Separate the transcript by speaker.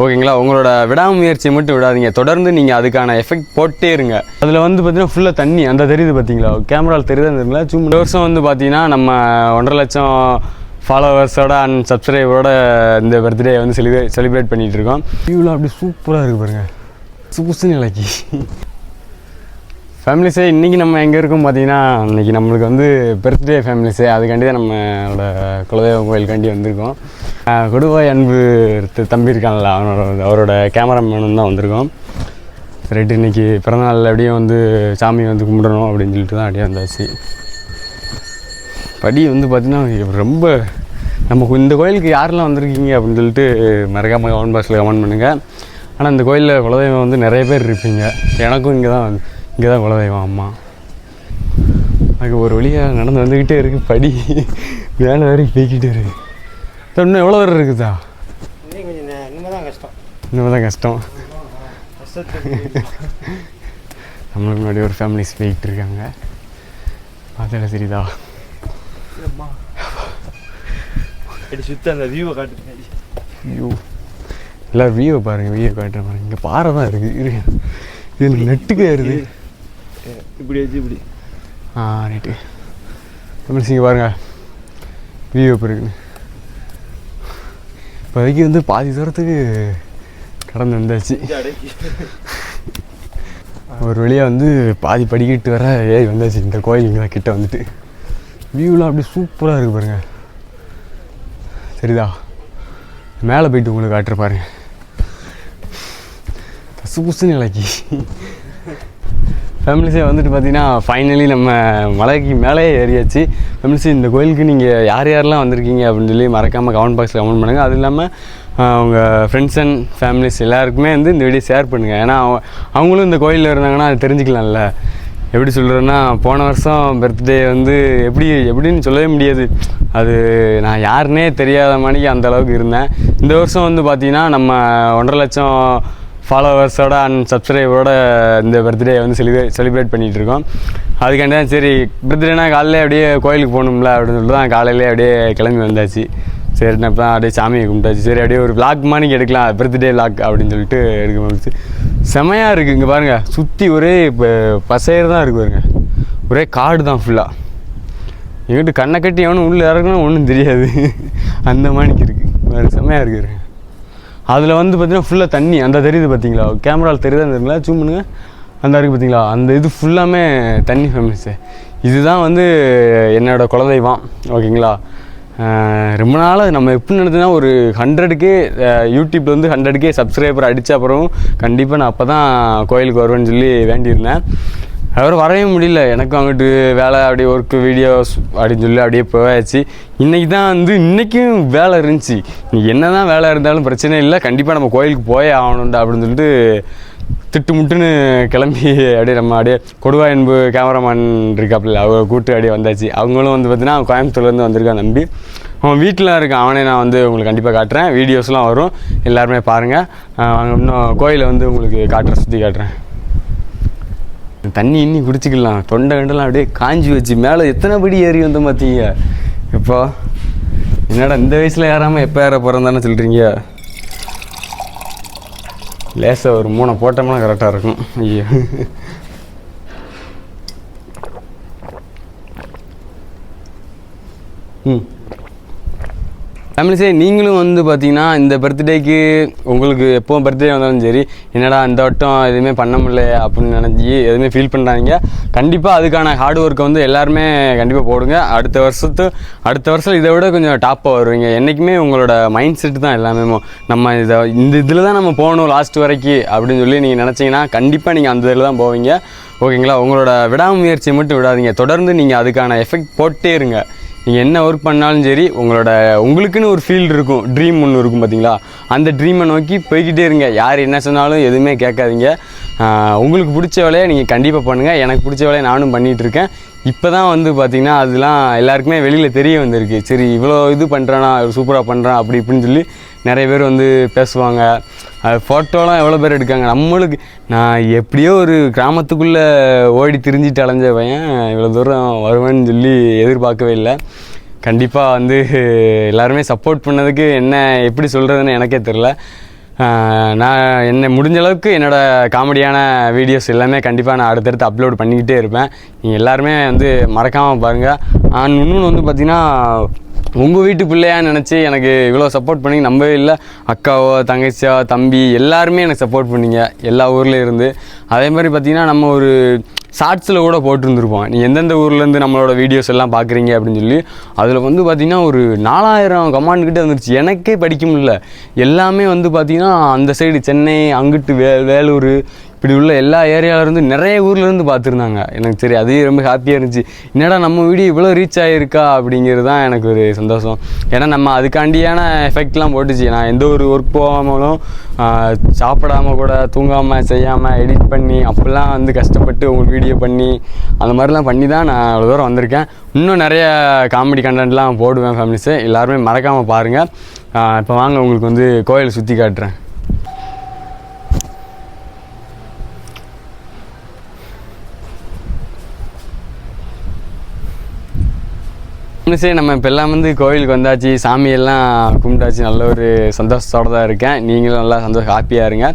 Speaker 1: ஓகேங்களா. உங்களோட விடாமுயற்சியை மட்டும் விடாதீங்க, தொடர்ந்து நீங்கள் அதுக்கான எஃபெக்ட் போட்டே இருங்க. அதில் வந்து பார்த்தீங்கன்னா ஃபுல்லாக தண்ணி அந்த தெரியுது பார்த்தீங்களா, கேமராவில் தெரியுதுங்களா. சும்மா இந்த வருஷம் வந்து பார்த்தீங்கன்னா நம்ம 1.5 லட்சம் ஃபாலோவர்ஸோட அண்ட் சப்ஸ்கிரைபரோட இந்த பர்த்டே வந்து செலிப்ரேட் பண்ணிகிட்டு இருக்கோம். வியூவில் அப்படி சூப்பராக இருக்குது பாருங்கள், புதுசு நிலைக்கு. ஃபேமிலிஸே இன்றைக்கி நம்ம எங்கே இருக்கோம் பார்த்தீங்கன்னா, இன்றைக்கி நம்மளுக்கு வந்து பர்த்டே ஃபேமிலிஸே, அதுக்காண்டி தான் நம்மளோட குலதெய்வம் கோயிலுக்காண்டி வந்திருக்கோம். கொடுவாய் அன்பு தம்பி இருக்கான்ல, அவரோட கேமராமேனும் தான் வந்திருக்கோம். ரைட்டு, இன்றைக்கி பிறந்தநாள் அப்படியே வந்து சாமி வந்து கும்பிடணும் அப்படின்னு சொல்லிட்டு தான் அப்படியே வந்தாச்சு. படி வந்து பார்த்திங்கன்னா ரொம்ப நமக்கு இந்த கோயிலுக்கு யாரெல்லாம் வந்திருக்கீங்க அப்படின்னு சொல்லிட்டு மறக்காமல் கமெண்ட் பாக்ஸில் கமெண்ட் பண்ணுங்கள். ஆனால் இந்த கோயிலில் குலதெய்வம் வந்து நிறைய பேர் இருப்பீங்க. எனக்கும் இங்கே தான் குலதெய்வம் அம்மா. அதுக்கு ஒரு வழியாக நடந்து வந்துக்கிட்டே இருக்குது, படி வேலை வரைக்கும் போய்கிட்டே இருக்குது. இன்னும் எவ்வளோ பேர் இருக்குதா? இன்னும் தான் கஷ்டம். நம்மளுக்கு முன்னாடி ஒரு ஃபேமிலிஸ் போய்கிட்டு இருக்காங்க, அதில் தெரியுதா?
Speaker 2: சுத்த அந்த வியூவை காட்டுங்க.
Speaker 1: வியூ எல்லோரும் வியூவை பாருங்கள், வியூவை காட்டுற பாருங்க. இங்கே பாறை தான் இருக்குது, இது நெட்டுக்கே இருக்குது.
Speaker 2: இப்படி வச்சு இப்படி
Speaker 1: ரைட்டு தமிழ் சிங்க பாருங்கள் வியூ இப்போ இருக்குன்னு. இப்போதைக்கு வந்து பாதி தூரத்துக்கு கடந்து வந்தாச்சு. ஒரு வழியாக வந்து பாதி படிக்கிட்டு வர ஏறி வந்தாச்சு. இந்த கோயில் இங்கே தான் கிட்ட வந்துட்டு வியூலாம் அப்படி சூப்பராக இருக்குது பாருங்கள், சரிதா? மேலே போய்ட்டு உங்களுக்கு காட்டுற பாருங்க, புதுசு நிலைக்கு. ஃபேமிலிஸே வந்துட்டு பார்த்தீங்கன்னா ஃபைனலி நம்ம மலைக்கு மேலே ஏறியாச்சு. ஃபேமிலிஸே இந்த கோயிலுக்கு நீங்கள் யாரெல்லாம் வந்திருக்கீங்க அப்படின்னு சொல்லி மறக்காமல் கமெண்ட் பாக்ஸில் கமெண்ட் பண்ணுங்கள். அது இல்லாமல் உங்கள் ஃப்ரெண்ட்ஸ் அண்ட் ஃபேமிலிஸ் எல்லாருக்குமே வந்து இந்த வீடியோ ஷேர் பண்ணுங்கள். ஏன்னா அவங்களும் இந்த கோயிலில் இருந்தாங்கன்னா அது தெரிஞ்சுக்கலாம்ல. எப்படி சொல்கிறேன்னா, போன வருஷம் பர்த்டே வந்து எப்படின்னு சொல்லவே முடியாது, அது நான் யாருன்னே தெரியாத மாதிரிக்கு அந்தளவுக்கு இருந்தேன். இந்த வருஷம் வந்து பார்த்திங்கன்னா நம்ம 1.5 லட்சம் ஃபாலோவர்ஸோட அண்ட் சப்ஸ்கிரைபரோட இந்த பர்த்டே வந்து செலிப்ரேட் பண்ணிகிட்டு இருக்கோம். அதுக்காண்டி தான் சரி, பர்த்டேனா காலையிலே அப்படியே கோயிலுக்கு போகணும்ல அப்படின்னு சொல்லிட்டு தான் காலையிலே அப்படியே கிளம்பி வந்தாச்சு. சரி, நான் இப்போ அப்படியே சாமியை கும்பிட்டாச்சு. சரி, அப்படியே ஒரு விளாக் மாதிரி எடுக்கலாம், பர்த்டே விளாக் அப்படின்னு சொல்லிட்டு எடுக்க முடிச்சு. செமையாக இருக்குது. இங்கே பாருங்கள், சுற்றி ஒரே இப்போ பசையர் தான் இருக்குது பாருங்க, ஒரே காடு தான் ஃபுல்லாக. எங்கிட்ட கண்ணை கட்டி எவனும் உள்ளே இறக்கணும் ஒன்றும் தெரியாது, அந்த மாதிரிக்கு இருக்குது. வேறு செமையாக இருக்குது. அதில் வந்து பார்த்திங்கன்னா ஃபுல்லாக தண்ணி அந்த தெரியுது பார்த்தீங்களா, கேமராவில் தெரியுதுங்களா, ஜூம் பண்ணுங்க, அந்த இருக்குது பார்த்தீங்களா, அந்த இது ஃபுல்லாமே தண்ணி ஃபேமஸு. இதுதான் வந்து என்னோடய குலதெய்வம். ஓகேங்களா. ரொம்ப நாள் நம்ம எப்படி நடத்துனா ஒரு 100K யூடியூப்பில் வந்து 100K சப்ஸ்கிரைபர் அடித்த அப்புறம் கண்டிப்பாக நான் அப்போ தான் கோயிலுக்கு வருவேன்னு சொல்லி வேண்டியிருந்தேன். அதுவரை வரவே முடியல, எனக்கும் அங்கிட்டு வேலை அப்படியே ஒர்க்கு வீடியோஸ் அப்படின்னு சொல்லி அப்படியே போயாச்சு. இன்றைக்கி தான் வந்து இன்றைக்கும் வேலை இருந்துச்சு. இன்றைக்கி என்ன தான் வேலை இருந்தாலும் பிரச்சனை இல்லை, கண்டிப்பாக நம்ம கோயிலுக்கு போயே ஆகணுண்டா அப்படின்னு சொல்லிட்டு திட்டுமுட்டுன்னு கிளம்பி அப்படியே நம்ம அப்படியே கொடுவாய் அன்பு கேமராமேன் இருக்காப்புல, அவங்க கூட்டு அப்படியே வந்தாச்சு. அவங்களும் வந்து பார்த்தீங்கன்னா கோயம்புத்தூர்லேருந்து வந்திருக்கான் தம்பி. அவன் வீட்டில் இருக்கான், அவனே நான் வந்து உங்களுக்கு கண்டிப்பாக காட்டுறேன், வீடியோஸ்லாம் வரும், எல்லாருமே பாருங்கள். இன்னும் கோயிலை வந்து உங்களுக்கு காட்டுறேன், சுற்றி காட்டுறேன். தண்ணி இன்னி குடிச்சிக்கலாம், தொண்டை கண்டெல்லாம் அப்படியே காஞ்சி வச்சு மேலே எத்தனை படி ஏறி வந்தோம் பார்த்தீங்க. இப்போ என்னடா இந்த வயசில் ஏறாமல் எப்போ ஏற போகிறதானே சொல்கிறீங்க. லேசாக ஒரு 3 போட்டோம்னா கரெக்டாக இருக்கும். ஐயோ, ஃபேமிலிஸே நீங்களும் வந்து பார்த்தீங்கன்னா இந்த பர்த்டேக்கு உங்களுக்கு எப்போவும் பர்த்டே வந்தாலும் சரி, என்னடா இந்த வட்டம் எதுவுமே பண்ண முடியல அப்படின்னு நினச்சி எதுவுமே ஃபீல் பண்ணுறாங்க. கண்டிப்பாக அதுக்கான ஹார்ட் ஒர்க்கை வந்து எல்லாருமே கண்டிப்பாக போடுங்க. அடுத்த வருஷம் இதை விட கொஞ்சம் டாப்பாக வருவீங்க. என்றைக்குமே உங்களோட மைண்ட் செட் தான் எல்லாமே. நம்ம இந்த இதில் தான் நம்ம போகணும் லாஸ்ட் வரைக்கும் அப்படின்னு சொல்லி நீங்கள் நினச்சிங்கன்னா கண்டிப்பாக நீங்கள் அந்த இதில் தான் போவீங்க. ஓகேங்களா. உங்களோட விடாமுயற்சியை மட்டும் விடாதீங்க, தொடர்ந்து நீங்கள் அதுக்கான எஃபெக்ட் போட்டே இருங்க. நீங்கள் என்ன ஒர்க் பண்ணாலும் சரி, உங்களுக்குன்னு ஒரு ஃபீல்டு இருக்கும், ட்ரீம் ஒன்று இருக்கும் பார்த்தீங்களா, அந்த ட்ரீமை நோக்கி போய்கிட்டே இருங்க. யார் என்ன சொன்னாலும் எதுவுமே கேட்காதீங்க. உங்களுக்கு பிடிச்ச வேலையை நீங்கள் கண்டிப்பாக பண்ணுங்கள். எனக்கு பிடிச்ச வேலையை நானும் பண்ணிகிட்ருக்கேன். இப்போ தான் வந்து பார்த்திங்கன்னா அதெல்லாம் எல்லாருக்குமே வெளியில் தெரிய வந்திருக்கு. சரி, இவ்வளோ இது பண்ணுறானா, சூப்பராக பண்ணுறான் அப்படி இப்படின்னு சொல்லி நிறைய பேர் வந்து பேசுவாங்க. ஃபோட்டோலாம் எவ்வளோ பேர் எடுக்காங்க. நம்மளுக்கு நான் எப்படியோ ஒரு கிராமத்துக்குள்ளே ஓடி திரிஞ்சிட்டு அலைஞ்ச பையன் இவ்வளோ தூரம் வருவேன்னு சொல்லி எதிர்பார்க்கவே இல்லை. கண்டிப்பாக வந்து எல்லாருமே சப்போர்ட் பண்ணதுக்கு என்ன எப்படி சொல்கிறதுன்னு எனக்கே தெரில. நான் என்னை முடிஞ்ச அளவுக்கு என்னோடய காமெடியான வீடியோஸ் எல்லாமே கண்டிப்பாக நான் அடுத்தடுத்து அப்லோட் பண்ணிக்கிட்டே இருப்பேன். நீங்கள் எல்லாருமே வந்து மறக்காமல் பாருங்கள். இன்னொன்று வந்து பார்த்திங்கன்னா, உங்கள் வீட்டு பிள்ளையான்னு நினச்சி எனக்கு இவ்வளோ சப்போர்ட் பண்ணி நம்பவே இல்லை. அக்காவோ தங்கச்சியோ தம்பி எல்லாருமே எனக்கு சப்போர்ட் பண்ணிங்க எல்லா ஊர்லேயும் இருந்து. அதே மாதிரி பார்த்திங்கன்னா, நம்ம ஒரு ஷார்ட்ஸில் கூட போட்டிருந்துருப்போம், நீ எந்தெந்த ஊர்லேருந்து நம்மளோட வீடியோஸ் எல்லாம் பார்க்குறீங்க அப்படின்னு சொல்லி. அதில் வந்து பார்த்திங்கன்னா ஒரு 4000 கமெண்ட் கிட்டே வந்துருச்சு. எனக்கே படிக்க முடியல. எல்லாமே வந்து பார்த்திங்கன்னா அந்த சைடு சென்னை, அங்கிட்டு வேலூர், இப்படி உள்ள எல்லா ஏரியாவிலேருந்து நிறைய ஊர்லேருந்து பார்த்துருந்தாங்க. எனக்கு சரி அதே ரொம்ப ஹாப்பியாக இருந்துச்சு. என்னடா நம்ம வீடியோ இவ்வளோ ரீச் ஆகிருக்கா அப்படிங்கிறது தான் எனக்கு ஒரு சந்தோஷம். ஏன்னா நம்ம அதுக்காண்டியான எஃபெக்ட்லாம் போட்டுச்சு. நான் எந்த ஒரு ஒர்க் போகாமலும் சாப்பிடாமல் கூட தூங்காமல் செய்யாமல் எடிட் பண்ணி அப்படிலாம் வந்து கஷ்டப்பட்டு உங்களுக்கு வீடியோ பண்ணி அந்த மாதிரிலாம் பண்ணி தான் நான் அவ்வளோ தூரம் வந்திருக்கேன். இன்னும் நிறைய காமெடி கண்டென்ட்லாம் போடுவேன் ஃபேமிலிஸு. எல்லாருமே மறக்காமல் பாருங்கள். இப்போ வாங்க உங்களுக்கு வந்து கோயில் சுற்றி காட்டுறேன். சரி, நம்ம இப்போ எல்லாம் வந்து கோவிலுக்கு வந்தாச்சு, சாமியெல்லாம் கும்பிட்டாச்சு, நல்ல ஒரு சந்தோஷத்தோடு தான் இருக்கேன். நீங்களும் நல்லா ஹாப்பியாக இருங்க.